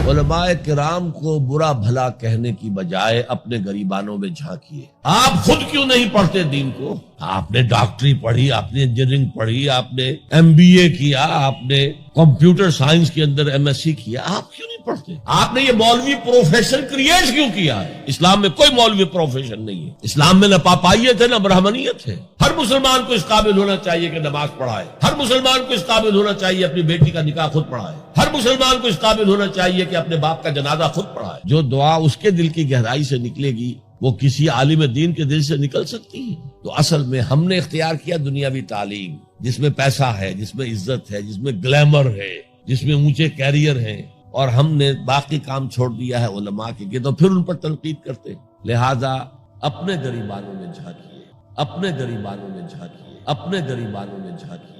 علماء کرام کو برا بھلا کہنے کی بجائے اپنے گریبانوں میں جھانکیے۔ آپ خود کیوں نہیں پڑھتے دین کو؟ آپ نے ڈاکٹری پڑھی، آپ نے انجینئرنگ پڑھی، آپ نے MBA کیا، آپ نے کمپیوٹر سائنس کے اندر MSc کیا، آپ کیوں نہیں پڑھتے؟ آپ نے یہ مولوی پروفیشن کریٹ کیوں کیا ہے؟ اسلام میں کوئی مولوی پروفیشن نہیں ہے۔ اسلام میں نہ پاپائیت ہے نہ برہمنیت ہے۔ ہر مسلمان کو اس قابل ہونا چاہیے کہ نماز پڑھائے، ہر مسلمان کو اس قابل ہونا چاہیے اپنی بیٹی کا نکاح خود پڑھائے، ہر مسلمان کو اس قابل ہونا چاہیے کہ اپنے باپ کا جنازہ خود پڑھائے۔ جو دعا اس کے دل کی گہرائی سے نکلے گی وہ کسی عالم دین کے دل سے نکل سکتی ہے۔ تو اصل میں ہم نے اختیار کیا دنیاوی تعلیم، جس میں پیسہ ہے، جس میں عزت ہے، جس میں گلیمر ہے، جس میں اونچے کیریئر ہیں، اور ہم نے باقی کام چھوڑ دیا ہے علماء کے تو پھر ان پر تنقید کرتے۔ لہذا اپنے گریبانوں میں جھانکیے، اپنے گریبانوں میں جھانکیے، اپنے گریبانوں میں جھانکیے۔